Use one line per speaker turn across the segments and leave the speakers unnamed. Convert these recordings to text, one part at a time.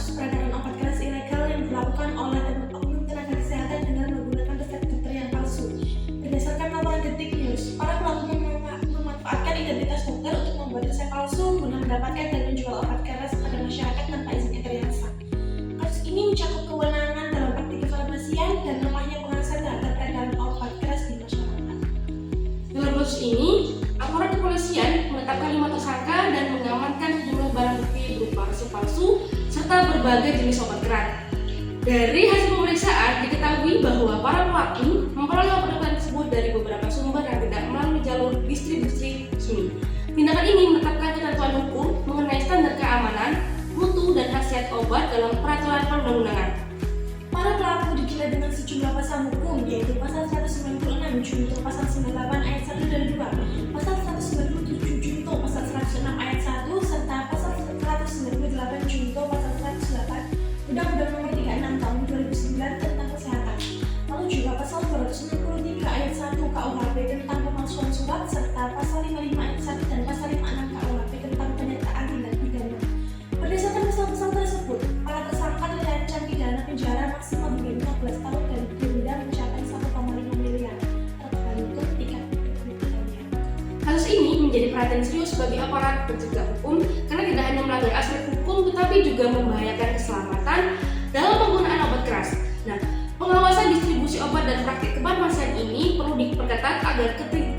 kasus peredaran obat keras ilegal yang dilakukan oleh oknum tenaga kesehatan dengan menggunakan resep dokter yang palsu. Berdasarkan laporan Detik News, para pelaku memanfaatkan identitas dokter untuk membuat resep palsu guna mendapatkan dan menjual obat keras kepada masyarakat tanpa izin edar yang sah. Kasus ini mencakup kewenangan dalam praktik kefarmasian dan lemahnya pengawasan terhadap peredaran obat keras di masyarakat.
Dalam kasus ini, aparat kepolisian menetapkan 5 tersangka dan mengamankan sejumlah barang bukti berupa resep palsu serta berbagai jenis obat keras. Dari hasil pemeriksaan diketahui bahwa para pelaku memperoleh obat tersebut dari beberapa sumber yang tidak melalui jalur distribusi resmi. Tindakan ini menetapkan ketentuan hukum mengenai standar keamanan, mutu, dan khasiat obat dalam peraturan perundang-undangan.
Para pelaku dijerat dengan sejumlah pasal hukum, yaitu pasal 196 junto pasal 98 ayat 1 dan 2, pasal 197 junto pasal 106 ayat 1, serta pasal 198 junto pasal 108 Undang-Undang Nomor 36 Tahun 2009 tentang Kesehatan. Lalu juga pasal 263 ayat 1 KUHP tentang pemalsuan surat, serta pasal 55 ayat 1 dan pasal 56 KUHP tentang penyertaan tindak pidana. Berdasarkan pasal-pasal tersebut, para tersangka terancam pidana penjara maksimal hingga 15 tahun dan denda mencapai 1,5 miliar, tergantung tingkat kerugiannya.
Kasus ini menjadi perhatian serius bagi aparat penegak hukum karena tidak hanya melanggar aspek hukum tetapi juga membahayakan keselamatan dalam penggunaan obat keras. Nah, pengawasan distribusi obat dan praktik kefarmasian ini perlu diperketat agar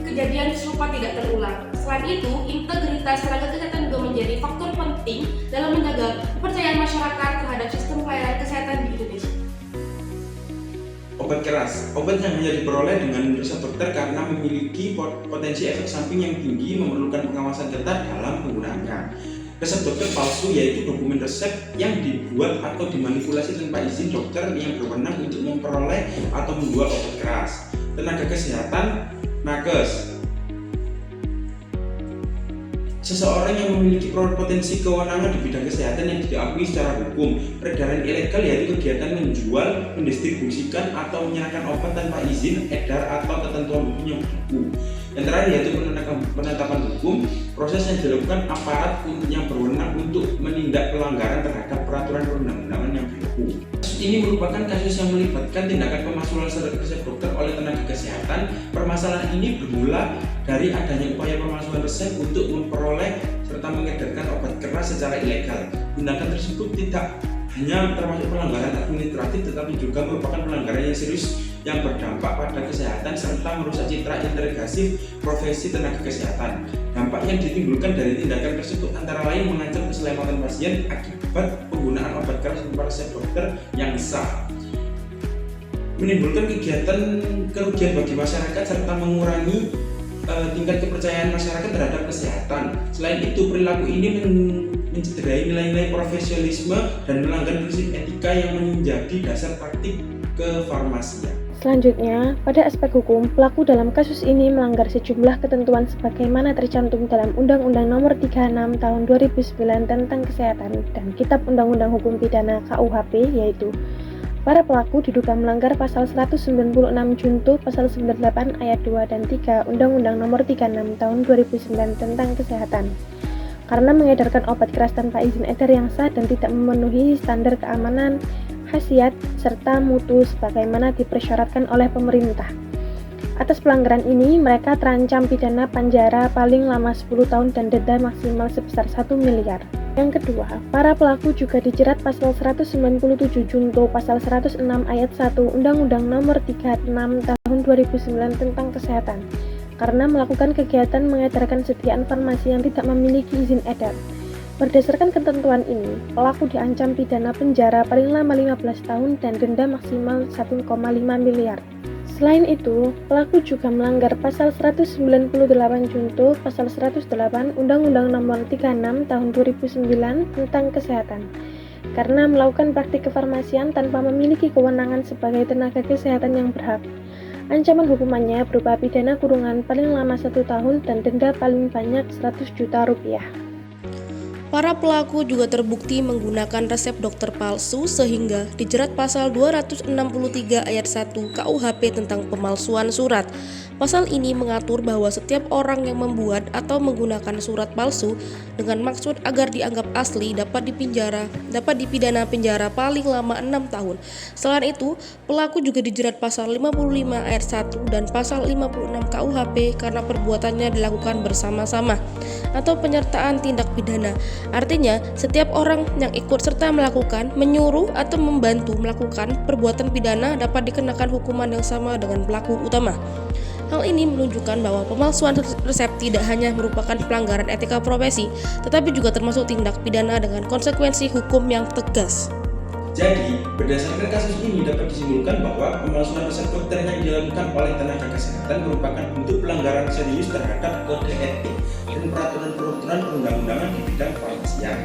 kejadian serupa tidak terulang. Selain itu, integritas tenaga kesehatan juga menjadi faktor penting dalam menjaga kepercayaan masyarakat terhadap sistem pelayanan kesehatan di Indonesia.
Obat keras, obat yang hanya diperoleh dengan resep dokter karena memiliki potensi efek samping yang tinggi memerlukan pengawasan ketat dalam penggunaannya. Resep dokter palsu yaitu dokumen resep yang dibuat atau dimanipulasi tanpa izin dokter yang berwenang untuk memperoleh atau menjual obat keras. Tenaga kesehatan, nakes. Seseorang yang memiliki potensi kewenangan di bidang kesehatan yang diakui secara hukum. Peredaran ilegal yaitu kegiatan menjual, mendistribusikan, atau menyerahkan obat tanpa izin edar atau ketentuan hukum yang berlaku. Yang terakhir yaitu penetapan hukum, proses yang dilakukan aparat yang berwenang untuk menindak pelanggaran terhadap peraturan perundang-undangan yang berlaku. Kasus ini merupakan kasus yang melibatkan tindakan pemalsuan resep dokter oleh tenaga kesehatan. Permasalahan ini bermula dari adanya upaya pemalsuan resep untuk memperoleh serta mengedarkan obat keras secara ilegal. Tindakan tersebut tidak hanya termasuk pelanggaran administratif tetapi juga merupakan pelanggaran yang serius yang berdampak pada kesehatan serta merusak citra integrasi profesi tenaga kesehatan. Dampak yang ditimbulkan dari tindakan tersebut antara lain mengancam keselamatan pasien akibat penggunaan obat keras tanpa resep dokter yang sah, menimbulkan kerugian bagi masyarakat serta mengurangi tingkat kepercayaan masyarakat terhadap kesehatan. Selain itu, perilaku ini mencederai nilai-nilai profesionalisme dan melanggar prinsip etika yang menjadi dasar praktik kefarmasian.
Selanjutnya, pada aspek hukum, pelaku dalam kasus ini melanggar sejumlah ketentuan sebagaimana tercantum dalam Undang-Undang Nomor 36 Tahun 2009 tentang Kesehatan dan Kitab Undang-Undang Hukum Pidana KUHP, yaitu para pelaku diduga melanggar pasal 196 junto pasal 98 ayat 2 dan 3 Undang-Undang Nomor 36 Tahun 2009 tentang Kesehatan karena mengedarkan obat keras tanpa izin edar yang sah dan tidak memenuhi standar keamanan, khasiat, serta mutu sebagaimana dipersyaratkan oleh pemerintah. Atas pelanggaran ini, mereka terancam pidana penjara paling lama 10 tahun dan denda maksimal sebesar 1 miliar. Yang kedua, para pelaku juga dijerat pasal 197 junto pasal 106 ayat 1 Undang-Undang Nomor 36 Tahun 2009 tentang Kesehatan karena melakukan kegiatan mengedarkan sediaan farmasi yang tidak memiliki izin edar. Berdasarkan ketentuan ini, pelaku diancam pidana penjara paling lama 15 tahun dan denda maksimal 1,5 miliar. Selain itu, pelaku juga melanggar pasal 198 junto pasal 108 Undang-Undang Nomor 36 Tahun 2009 tentang Kesehatan karena melakukan praktik kefarmasian tanpa memiliki kewenangan sebagai tenaga kesehatan yang berhak. Ancaman hukumannya berupa pidana kurungan paling lama 1 tahun dan denda paling banyak 100 juta rupiah.
Para pelaku juga terbukti menggunakan resep dokter palsu sehingga dijerat pasal 263 ayat 1 KUHP tentang pemalsuan surat. Pasal ini mengatur bahwa setiap orang yang membuat atau menggunakan surat palsu dengan maksud agar dianggap asli dapat dipidana penjara paling lama 6 tahun. Selain itu, pelaku juga dijerat pasal 55 ayat 1 dan pasal 56 KUHP karena perbuatannya dilakukan bersama-sama atau penyertaan tindak pidana. Artinya, setiap orang yang ikut serta melakukan, menyuruh atau membantu melakukan perbuatan pidana dapat dikenakan hukuman yang sama dengan pelaku utama. Hal ini menunjukkan bahwa pemalsuan resep tidak hanya merupakan pelanggaran etika profesi, tetapi juga termasuk tindak pidana dengan konsekuensi hukum yang tegas.
Jadi, berdasarkan kasus ini dapat disimpulkan bahwa pemalsuan resep dokter yang dilakukan oleh tenaga kesehatan merupakan bentuk pelanggaran serius terhadap kode etik dan peraturan-peraturan perundang-undangan di bidang kefarmasian.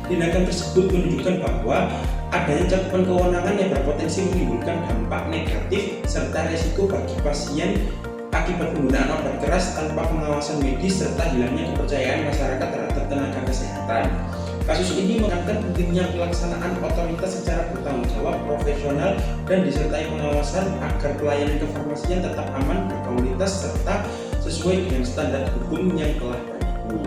Tindakan tersebut menunjukkan bahwa adanya cakupan kewenangan yang berpotensi menimbulkan dampak negatif serta resiko bagi pasien akibat penggunaan obat keras tanpa pengawasan medis serta hilangnya kepercayaan masyarakat terhadap tenaga kesehatan. Kasus ini mengangkat pentingnya pelaksanaan otoritas secara bertanggung jawab, profesional, dan disertai pengawasan agar pelayanan kefarmasian tetap aman, berkualitas, serta sesuai dengan standar hukum yang telah berlaku.